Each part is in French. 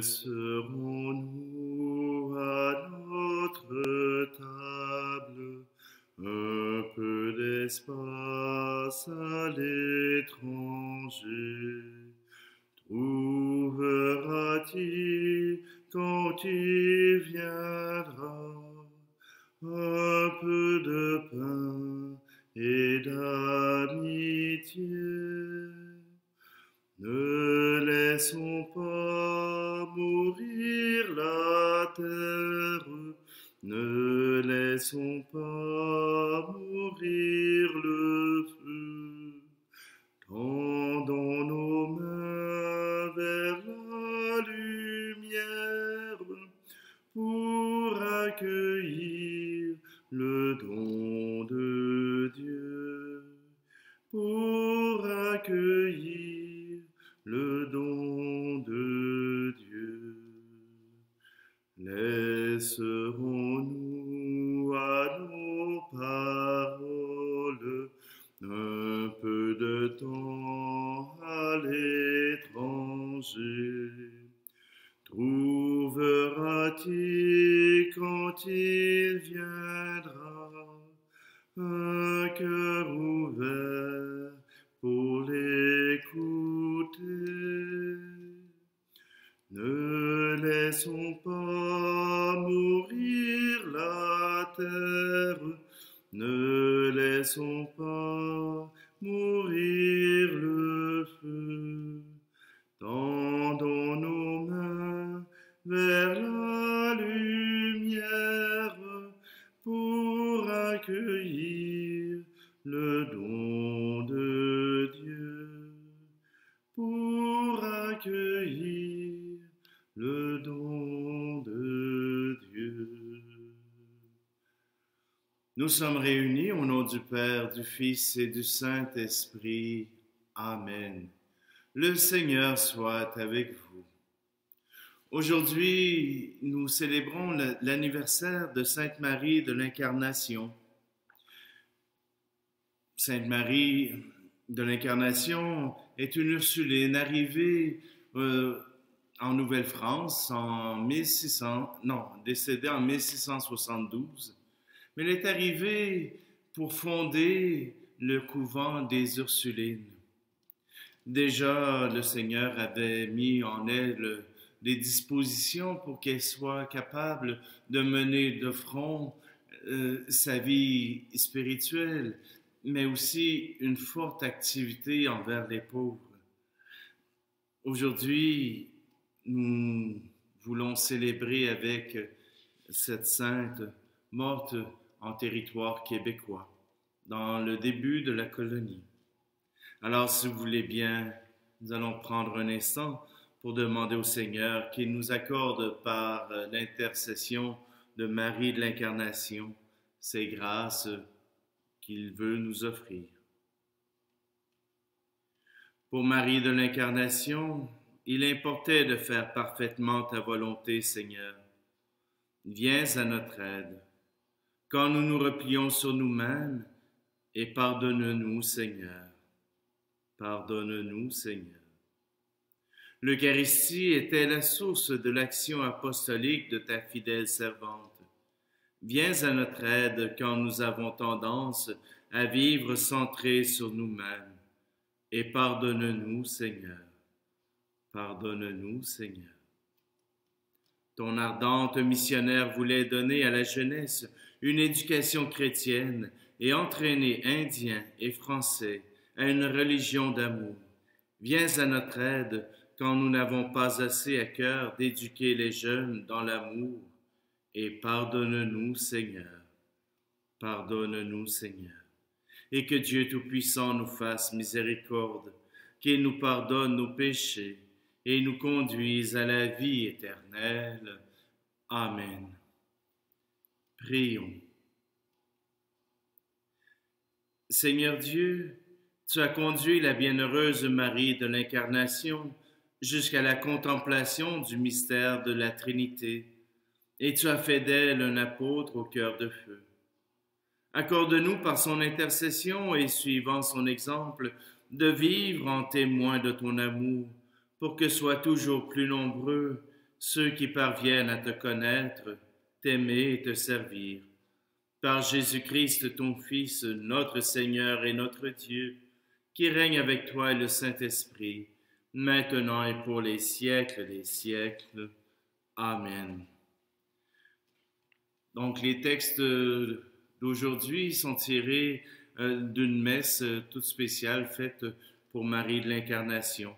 Serons-nous à notre table un peu d'espace à l'étranger? Trouvera-t-il quand il viendra un peu de pain et d'amitié? Ne laissons pas mourir la terre, ne laissons pas mourir le feu. Tendons nos mains vers la lumière pour accueillir le don de Dieu, pour accueillir le don de Dieu. Laisserons-nous à nos paroles un peu de temps à l'étranger? Trouvera-t-il quand il viendra un cœur ouvert pour l'écouter? Ne laissons pas mourir la terre, ne laissons pas mourir le feu. Tendons nos mains vers la lumière pour accueillir le don de Dieu, pour accueillir le don de Dieu. Nous sommes réunis au nom du Père, du Fils et du Saint-Esprit. Amen. Le Seigneur soit avec vous. Aujourd'hui, nous célébrons l'anniversaire de Sainte Marie de l'Incarnation. Sainte Marie de l'Incarnation est une Ursuline arrivée en Nouvelle-France décédée en 1672. Mais elle est arrivée pour fonder le couvent des Ursulines. Déjà, le Seigneur avait mis en elle des dispositions pour qu'elle soit capable de mener de front sa vie spirituelle, mais aussi une forte activité envers les pauvres. Aujourd'hui, nous voulons célébrer avec cette sainte morte en territoire québécois, dans le début de la colonie. Alors, si vous voulez bien, nous allons prendre un instant pour demander au Seigneur qu'il nous accorde par l'intercession de Marie de l'Incarnation ces grâces qu'il veut nous offrir. Pour Marie de l'Incarnation, il importait de faire parfaitement ta volonté, Seigneur. Viens à notre aide, quand nous nous replions sur nous-mêmes, et pardonne-nous, Seigneur. Pardonne-nous, Seigneur. L'Eucharistie était la source de l'action apostolique de ta fidèle servante. Viens à notre aide quand nous avons tendance à vivre centrés sur nous-mêmes, et pardonne-nous, Seigneur. Pardonne-nous, Seigneur. Ton ardente missionnaire voulait donner à la jeunesse une éducation chrétienne et entraîner Indiens et Français à une religion d'amour. Viens à notre aide quand nous n'avons pas assez à cœur d'éduquer les jeunes dans l'amour, et pardonne-nous, Seigneur. Pardonne-nous, Seigneur. Et que Dieu Tout-Puissant nous fasse miséricorde, qu'il nous pardonne nos péchés et nous conduise à la vie éternelle. Amen. Prions. Seigneur Dieu, tu as conduit la bienheureuse Marie de l'Incarnation jusqu'à la contemplation du mystère de la Trinité, et tu as fait d'elle un apôtre au cœur de feu. Accorde-nous par son intercession et suivant son exemple, de vivre en témoin de ton amour, pour que soient toujours plus nombreux ceux qui parviennent à te connaître, t'aimer et te servir. Par Jésus-Christ, ton Fils, notre Seigneur et notre Dieu, qui règne avec toi et le Saint-Esprit, maintenant et pour les siècles des siècles. Amen. Donc, les textes d'aujourd'hui sont tirés d'une messe toute spéciale faite pour Marie de l'Incarnation.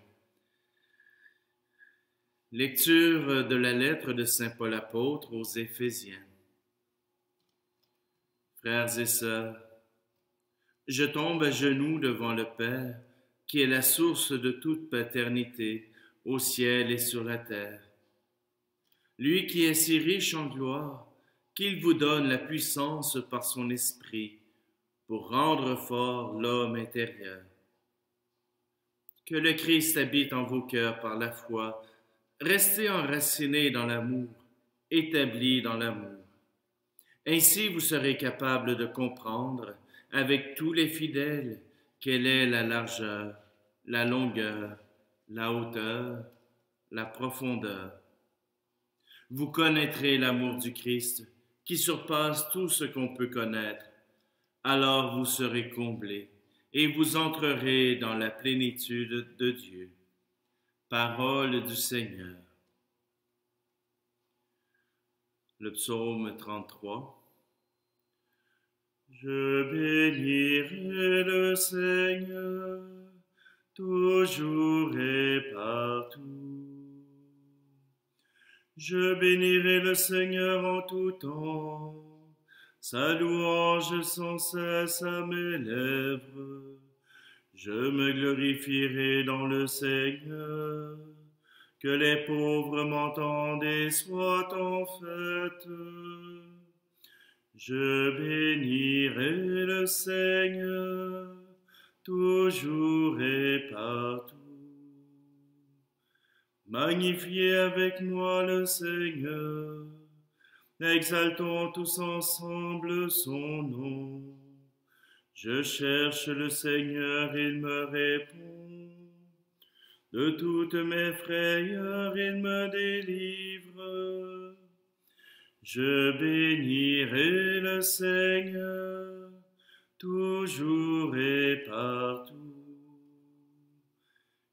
Lecture de la lettre de Saint Paul apôtre aux Éphésiens. Frères et sœurs, je tombe à genoux devant le Père, qui est la source de toute paternité, au ciel et sur la terre. Lui qui est si riche en gloire, qu'il vous donne la puissance par son esprit, pour rendre fort l'homme intérieur. Que le Christ habite en vos cœurs par la foi. Restez enracinés dans l'amour, établis dans l'amour. Ainsi vous serez capables de comprendre, avec tous les fidèles, quelle est la largeur, la longueur, la hauteur, la profondeur. Vous connaîtrez l'amour du Christ, qui surpasse tout ce qu'on peut connaître. Alors vous serez comblés, et vous entrerez dans la plénitude de Dieu. Parole du Seigneur. Le psaume 33. Je bénirai le Seigneur, toujours et partout. Je bénirai le Seigneur en tout temps, sa louange sans cesse à mes lèvres. Je me glorifierai dans le Seigneur, que les pauvres m'entendent et soient en fête. Je bénirai le Seigneur, toujours et partout. Magnifiez avec moi le Seigneur, exaltons tous ensemble son nom. Je cherche le Seigneur, il me répond. De toutes mes frayeurs, il me délivre. Je bénirai le Seigneur, toujours et partout.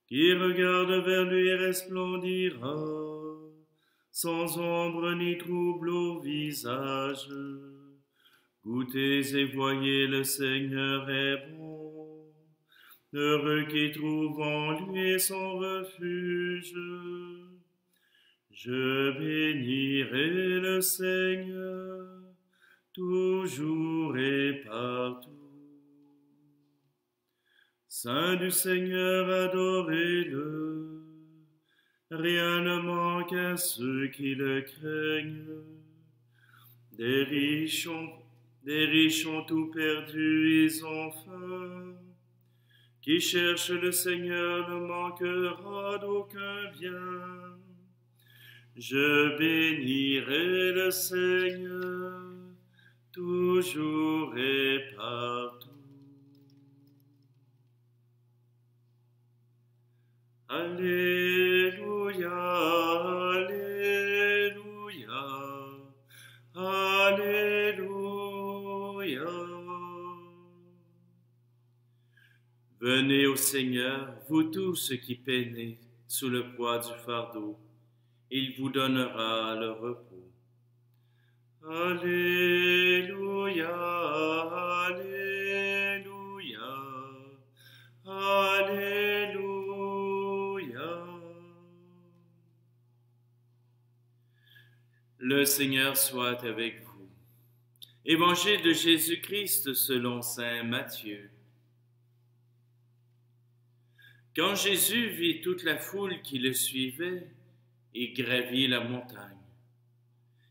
Qui regarde vers lui resplendira, sans ombre ni trouble au visage. Goûtez et voyez, le Seigneur est bon. Heureux qui trouve en lui son refuge. Je bénirai le Seigneur, toujours et partout. Saint du Seigneur, adorez-le. Rien ne manque à ceux qui le craignent. Des riches ont tout perdu, ils ont faim. Qui cherche le Seigneur ne manquera d'aucun bien. Je bénirai le Seigneur, toujours et partout. Alléluia, Alléluia, Alléluia. Venez au Seigneur, vous tous qui peinez sous le poids du fardeau, il vous donnera le repos. Alléluia, Alléluia, Alléluia. Le Seigneur soit avec vous. Évangile de Jésus-Christ selon saint Matthieu. Quand Jésus vit toute la foule qui le suivait, il gravit la montagne.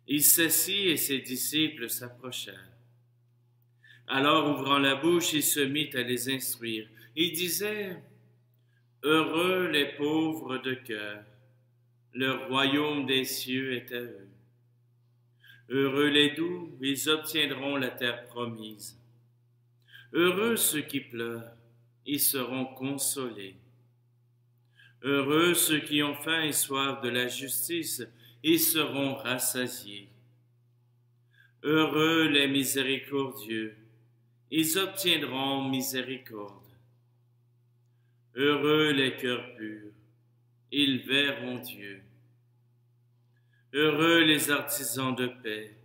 Il s'assit et ses disciples s'approchèrent. Alors, ouvrant la bouche, il se mit à les instruire. Il disait, « Heureux les pauvres de cœur, le royaume des cieux est à eux. Heureux les doux, ils obtiendront la terre promise. Heureux ceux qui pleurent, ils seront consolés. Heureux ceux qui ont faim et soif de la justice, ils seront rassasiés. Heureux les miséricordieux, ils obtiendront miséricorde. Heureux les cœurs purs, ils verront Dieu. Heureux les artisans de paix,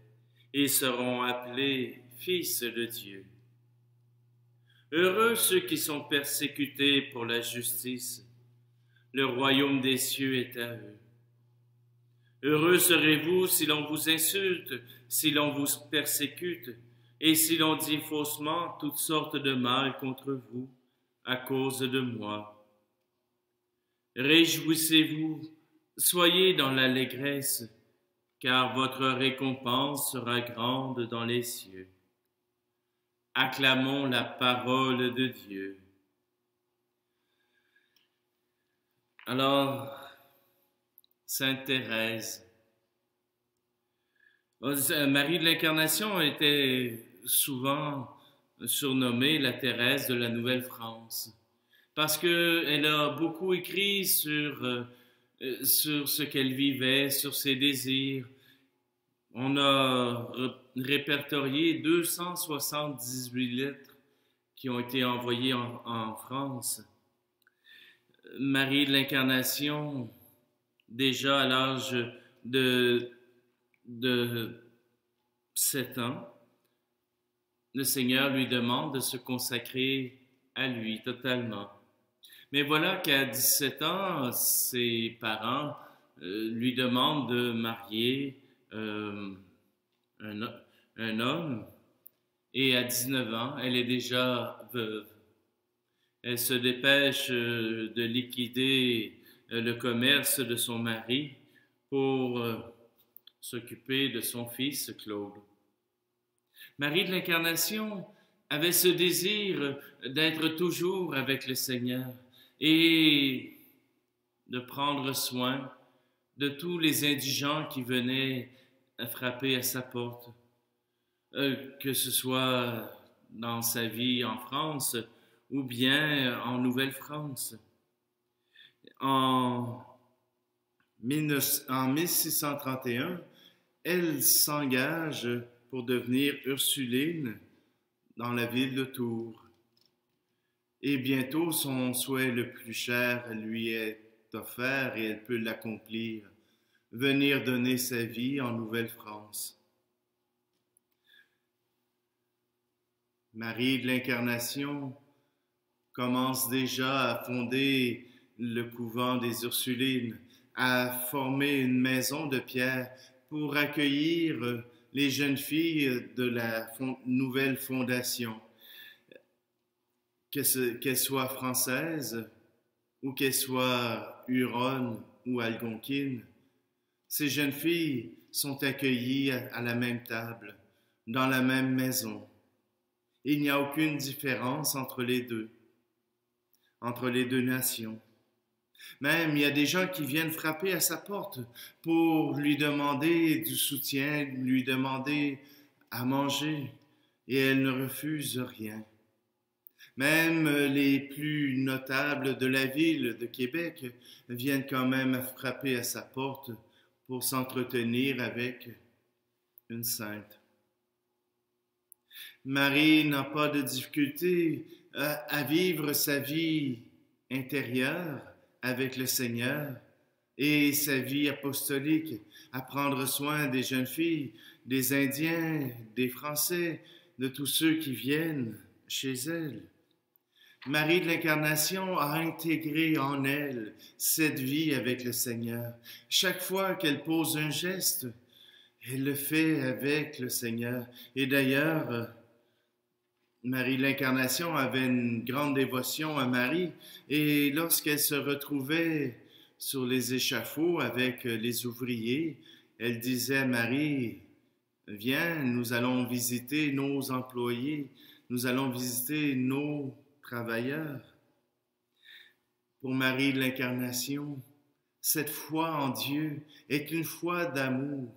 ils seront appelés fils de Dieu. Heureux ceux qui sont persécutés pour la justice, le royaume des cieux est à eux. Heureux serez-vous si l'on vous insulte, si l'on vous persécute, et si l'on dit faussement toutes sortes de mal contre vous à cause de moi. Réjouissez-vous, soyez dans l'allégresse, car votre récompense sera grande dans les cieux. Acclamons la parole de Dieu. Alors, Sainte Thérèse, Marie de l'Incarnation était souvent surnommée la Thérèse de la Nouvelle-France, parce qu'elle a beaucoup écrit sur ce qu'elle vivait, sur ses désirs. On a répertorié 278 lettres qui ont été envoyées en France. Marie de l'Incarnation, déjà à l'âge de 7 ans, le Seigneur lui demande de se consacrer à lui totalement. Mais voilà qu'à 17 ans, ses parents lui demandent de marier un homme, et à 19 ans, elle est déjà veuve. Elle se dépêche de liquider le commerce de son mari pour s'occuper de son fils Claude. Marie de l'Incarnation avait ce désir d'être toujours avec le Seigneur et de prendre soin de tous les indigents qui venaient frapper à sa porte, que ce soit dans sa vie en France ou bien en Nouvelle-France. En 1631, elle s'engage pour devenir Ursuline dans la ville de Tours. Et bientôt, son souhait le plus cher lui est offert et elle peut l'accomplir, venir donner sa vie en Nouvelle-France. Marie de l'Incarnation commence déjà à fonder le couvent des Ursulines, à former une maison de pierre pour accueillir les jeunes filles de la nouvelle fondation, qu'elles soient françaises ou qu'elles soient huronnes ou algonquines. Ces jeunes filles sont accueillies à la même table, dans la même maison. Il n'y a aucune différence entre les deux nations. Même, il y a des gens qui viennent frapper à sa porte pour lui demander du soutien, lui demander à manger, et elle ne refuse rien. Même les plus notables de la ville de Québec viennent quand même frapper à sa porte pour s'entretenir avec une sainte. Marie n'a pas de difficulté à vivre sa vie intérieure avec le Seigneur et sa vie apostolique, à prendre soin des jeunes filles, des Indiens, des Français, de tous ceux qui viennent chez elle. Marie de l'Incarnation a intégré en elle cette vie avec le Seigneur. Chaque fois qu'elle pose un geste, elle le fait avec le Seigneur. Et d'ailleurs, Marie de l'Incarnation avait une grande dévotion à Marie, et lorsqu'elle se retrouvait sur les échafauds avec les ouvriers, elle disait à Marie, « Viens, nous allons visiter nos employés, nous allons visiter nos travailleurs. » Pour Marie de l'Incarnation, cette foi en Dieu est une foi d'amour.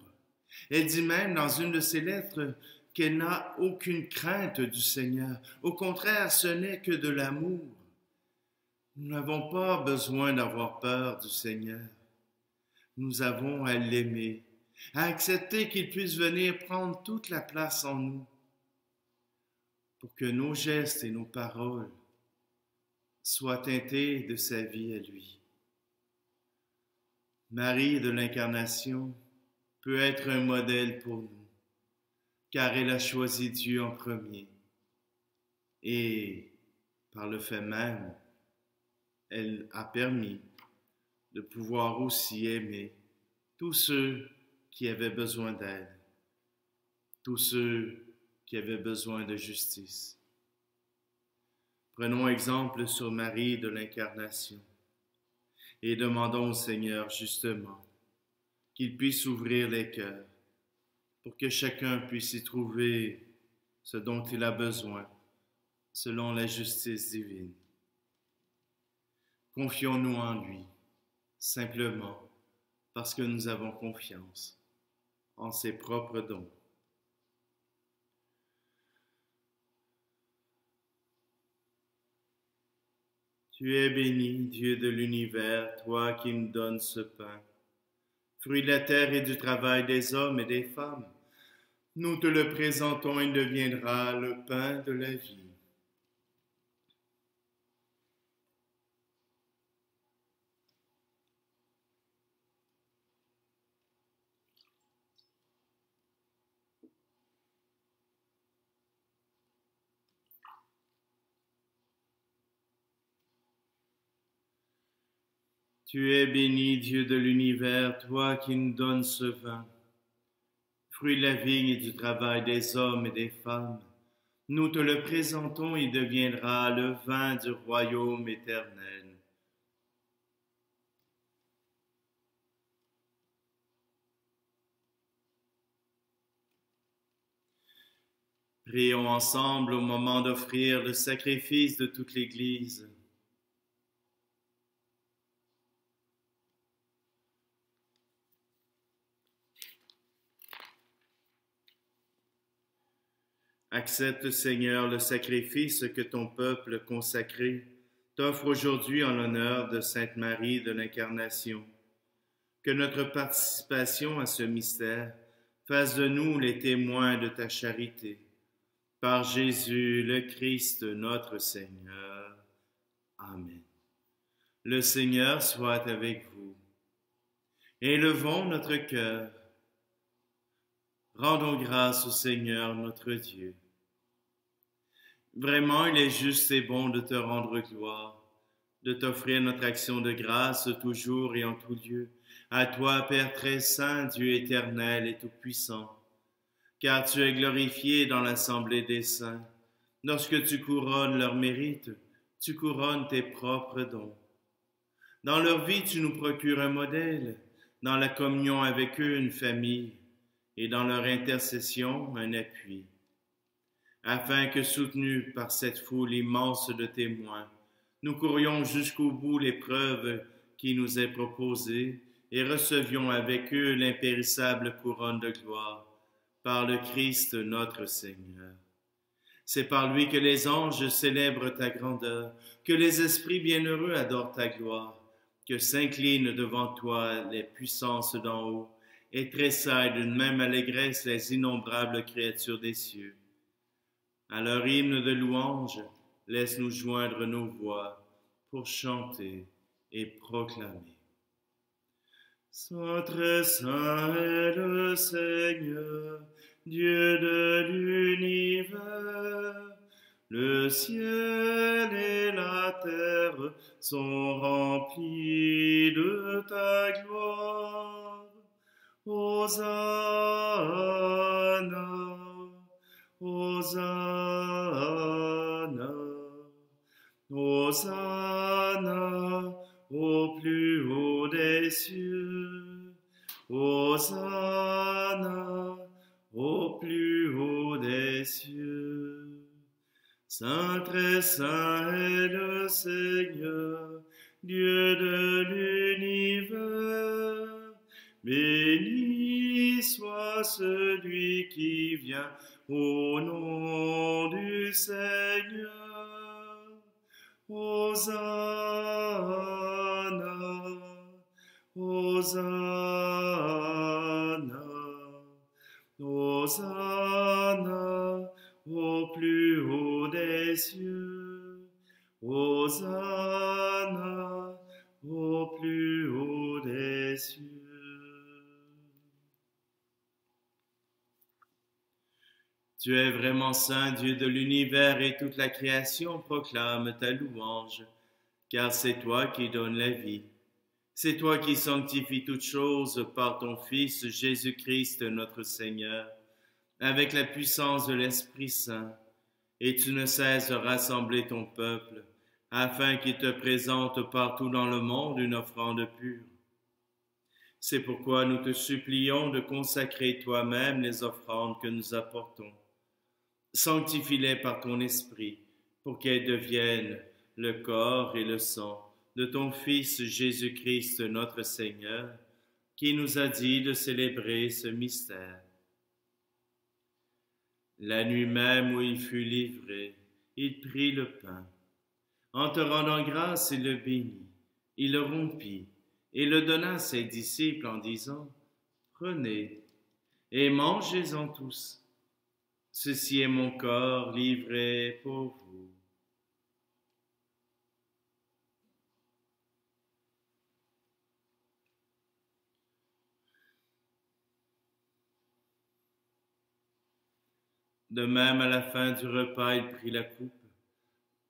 Elle dit même dans une de ses lettres qu'elle n'a aucune crainte du Seigneur. Au contraire, ce n'est que de l'amour. Nous n'avons pas besoin d'avoir peur du Seigneur. Nous avons à l'aimer, à accepter qu'il puisse venir prendre toute la place en nous, pour que nos gestes et nos paroles soient teintés de sa vie à lui. Marie de l'Incarnation peut être un modèle pour nous, car elle a choisi Dieu en premier. Et par le fait même, elle a permis de pouvoir aussi aimer tous ceux qui avaient besoin d'aide, tous ceux qui avaient besoin de justice. Prenons exemple sur Marie de l'Incarnation et demandons au Seigneur justement qu'il puisse ouvrir les cœurs pour que chacun puisse y trouver ce dont il a besoin selon la justice divine. Confions-nous en lui, simplement parce que nous avons confiance en ses propres dons. Tu es béni, Dieu de l'univers, toi qui nous donnes ce pain, fruit de la terre et du travail des hommes et des femmes. Nous te le présentons et il deviendra le pain de la vie. Tu es béni, Dieu de l'univers, toi qui nous donnes ce vin, fruit de la vigne et du travail des hommes et des femmes. Nous te le présentons, il deviendra le vin du royaume éternel. Prions ensemble au moment d'offrir le sacrifice de toute l'Église. Accepte, Seigneur, le sacrifice que ton peuple consacré t'offre aujourd'hui en l'honneur de Sainte Marie de l'Incarnation. Que notre participation à ce mystère fasse de nous les témoins de ta charité. Par Jésus le Christ, notre Seigneur. Amen. Le Seigneur soit avec vous. Élevons notre cœur. Rendons grâce au Seigneur notre Dieu. Vraiment, il est juste et bon de te rendre gloire, de t'offrir notre action de grâce toujours et en tout lieu. À toi, Père très saint, Dieu éternel et tout-puissant, car tu es glorifié dans l'assemblée des saints. Lorsque tu couronnes leurs mérites, tu couronnes tes propres dons. Dans leur vie, tu nous procures un modèle, dans la communion avec eux, une famille, et dans leur intercession, un appui, afin que, soutenus par cette foule immense de témoins, nous courions jusqu'au bout l'épreuve qui nous est proposée et recevions avec eux l'impérissable couronne de gloire, par le Christ notre Seigneur. C'est par lui que les anges célèbrent ta grandeur, que les esprits bienheureux adorent ta gloire, que s'inclinent devant toi les puissances d'en haut, et tressaillent d'une même allégresse les innombrables créatures des cieux. À leur hymne de louange, laisse-nous joindre nos voix pour chanter et proclamer. Saint très saint est le Seigneur, Dieu de l'univers. Le ciel et la terre sont remplis de ta gloire. Hosanna, Hosanna, Hosanna au plus haut des cieux. Hosanna au plus haut des cieux. Saint très saint est le Seigneur, Dieu de l'univers. Béni soit celui qui vient au nom du Seigneur. Hosanna, Hosanna, Hosanna au plus haut des cieux. Hosanna au plus haut des cieux. Tu es vraiment saint, Dieu de l'univers, et toute la création proclame ta louange, car c'est toi qui donnes la vie. C'est toi qui sanctifies toutes choses par ton Fils Jésus-Christ notre Seigneur, avec la puissance de l'Esprit Saint, et tu ne cesses de rassembler ton peuple, afin qu'il te présente partout dans le monde une offrande pure. C'est pourquoi nous te supplions de consacrer toi-même les offrandes que nous apportons. Sanctifie-les par ton esprit, pour qu'elles deviennent le corps et le sang de ton Fils Jésus-Christ notre Seigneur, qui nous a dit de célébrer ce mystère. La nuit même où il fut livré, il prit le pain. En te rendant grâce, il le bénit, il le rompit et le donna à ses disciples en disant, « Prenez et mangez-en tous. Ceci est mon corps livré pour vous. » De même, à la fin du repas, il prit la coupe.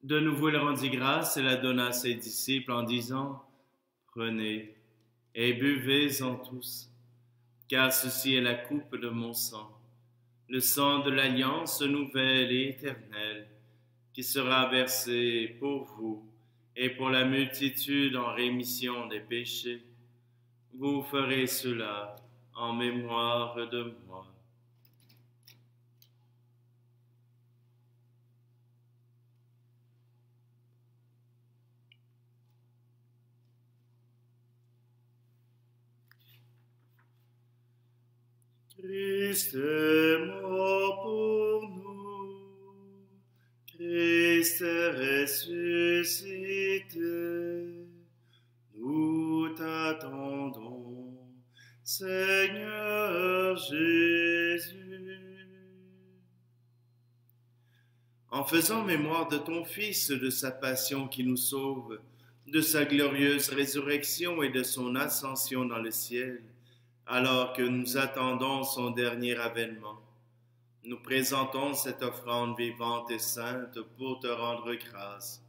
De nouveau, il rendit grâce et la donna à ses disciples en disant, « Prenez et buvez-en tous, car ceci est la coupe de mon sang, le sang de l'alliance nouvelle et éternelle, qui sera versé pour vous et pour la multitude en rémission des péchés. Vous ferez cela en mémoire de moi. » Christ est mort pour nous, Christ est ressuscité, nous t'attendons, Seigneur Jésus. En faisant mémoire de ton Fils, de sa passion qui nous sauve, de sa glorieuse résurrection et de son ascension dans le ciel, alors que nous attendons son dernier avènement, nous présentons cette offrande vivante et sainte pour te rendre grâce.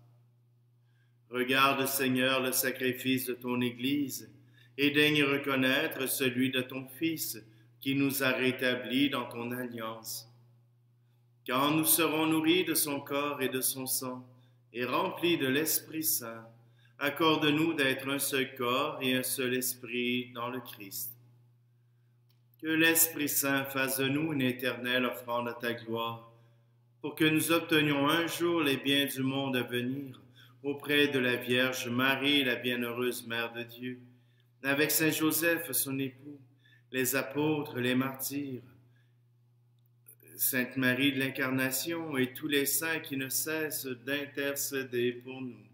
Regarde, Seigneur, le sacrifice de ton Église et daigne reconnaître celui de ton Fils qui nous a rétablis dans ton alliance. Quand nous serons nourris de son corps et de son sang et remplis de l'Esprit Saint, accorde-nous d'être un seul corps et un seul esprit dans le Christ. Que l'Esprit Saint fasse de nous une éternelle offrande à ta gloire, pour que nous obtenions un jour les biens du monde à venir auprès de la Vierge Marie, la bienheureuse Mère de Dieu, avec Saint Joseph, son époux, les apôtres, les martyrs, Sainte Marie de l'Incarnation et tous les saints qui ne cessent d'intercéder pour nous.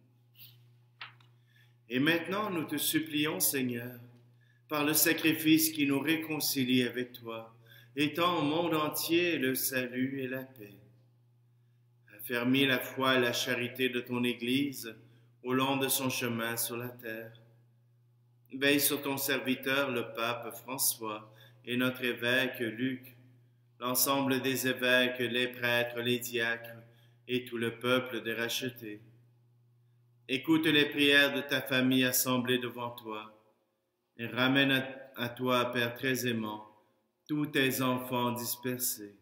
Et maintenant, nous te supplions, Seigneur, par le sacrifice qui nous réconcilie avec toi, étends au monde entier le salut et la paix. Affermis la foi et la charité de ton Église au long de son chemin sur la terre. Veille sur ton serviteur, le pape François, et notre évêque Luc, l'ensemble des évêques, les prêtres, les diacres, et tout le peuple des rachetés. Écoute les prières de ta famille assemblée devant toi, et ramène à toi, Père très aimant, tous tes enfants dispersés.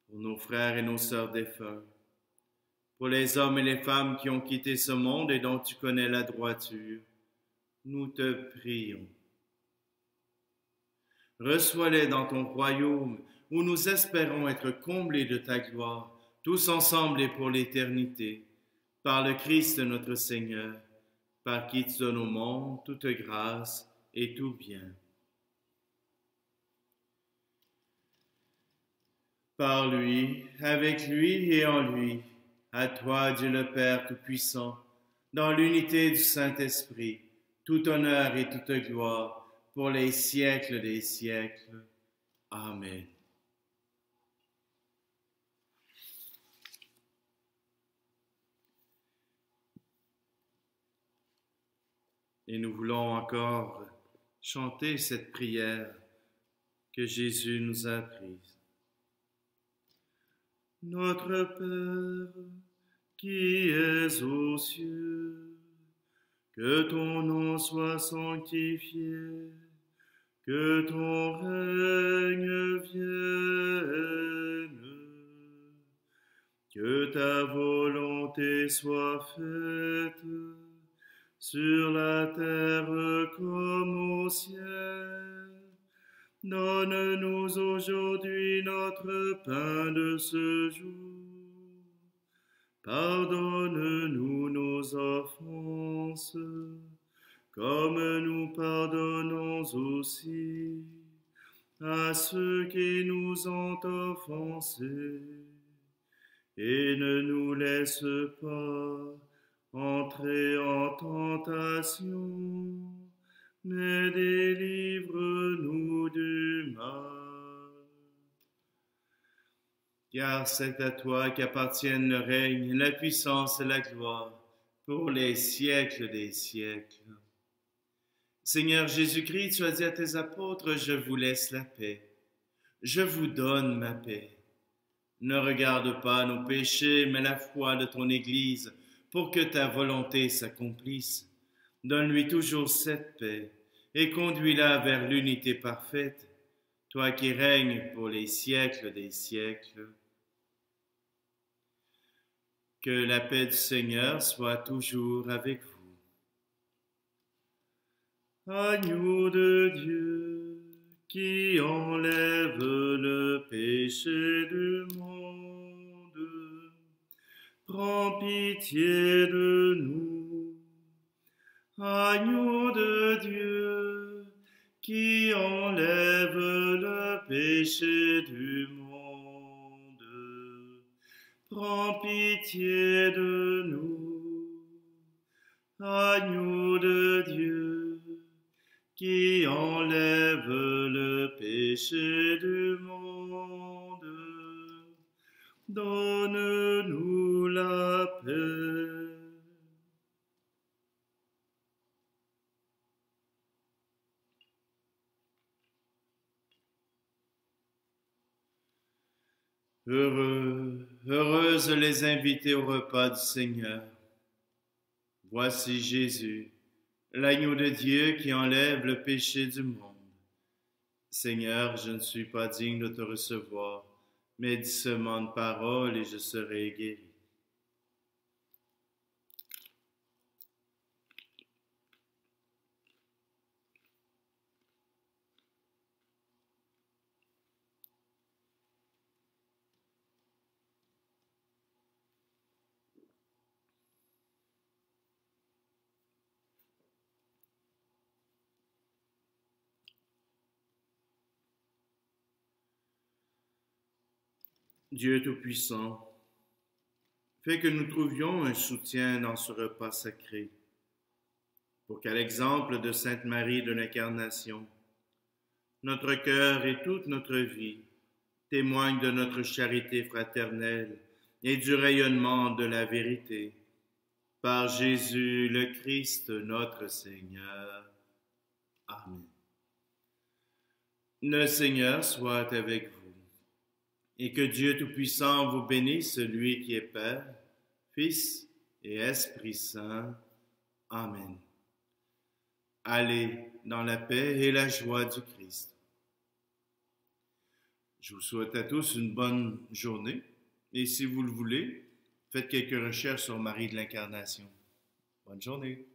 Pour nos frères et nos sœurs défunts, pour les hommes et les femmes qui ont quitté ce monde et dont tu connais la droiture, nous te prions. Reçois-les dans ton royaume, où nous espérons être comblés de ta gloire, tous ensemble et pour l'éternité, par le Christ notre Seigneur, par qui tu donnes au monde toute grâce et tout bien. Par lui, avec lui et en lui, À toi, Dieu le Père Tout-Puissant, dans l'unité du Saint-Esprit, tout honneur et toute gloire pour les siècles des siècles. Amen. Et nous voulons encore chanter cette prière que Jésus nous a apprise. Notre Père, qui es aux cieux, que ton nom soit sanctifié, que ton règne vienne, que ta volonté soit faite sur la terre comme au ciel. Donne-nous aujourd'hui notre pain de ce jour. Pardonne-nous nos offenses, comme nous pardonnons aussi à ceux qui nous ont offensés. Et ne nous laisse pas entrer en tentation, mais délivre-nous du mal. Car c'est à toi qu'appartiennent le règne, la puissance et la gloire pour les siècles des siècles. Seigneur Jésus-Christ, tu as dit à tes apôtres, je vous laisse la paix, je vous donne ma paix. Ne regarde pas nos péchés, mais la foi de ton Église, pour que ta volonté s'accomplisse. Donne-lui toujours cette paix et conduis-la vers l'unité parfaite, toi qui règnes pour les siècles des siècles. Que la paix du Seigneur soit toujours avec vous. Agneau de Dieu, qui enlève le péché du monde, prends pitié de nous. Agneau de Dieu, qui enlève le péché du monde, prends pitié de nous. Agneau de Dieu, qui enlève le péché du monde, donne-nous la paix. Heureuses les invités au repas du Seigneur. Voici Jésus, l'agneau de Dieu qui enlève le péché du monde. Seigneur, je ne suis pas digne de te recevoir, mais dis seulement une parole et je serai guéri. Dieu Tout-Puissant, fais que nous trouvions un soutien dans ce repas sacré, pour qu'à l'exemple de Sainte Marie de l'Incarnation, notre cœur et toute notre vie témoignent de notre charité fraternelle et du rayonnement de la vérité. Par Jésus le Christ, notre Seigneur. Amen. Le Seigneur soit avec vous. Et que Dieu Tout-Puissant vous bénisse, celui qui est Père, Fils et Esprit Saint. Amen. Allez dans la paix et la joie du Christ. Je vous souhaite à tous une bonne journée et si vous le voulez, faites quelques recherches sur Marie de l'Incarnation. Bonne journée.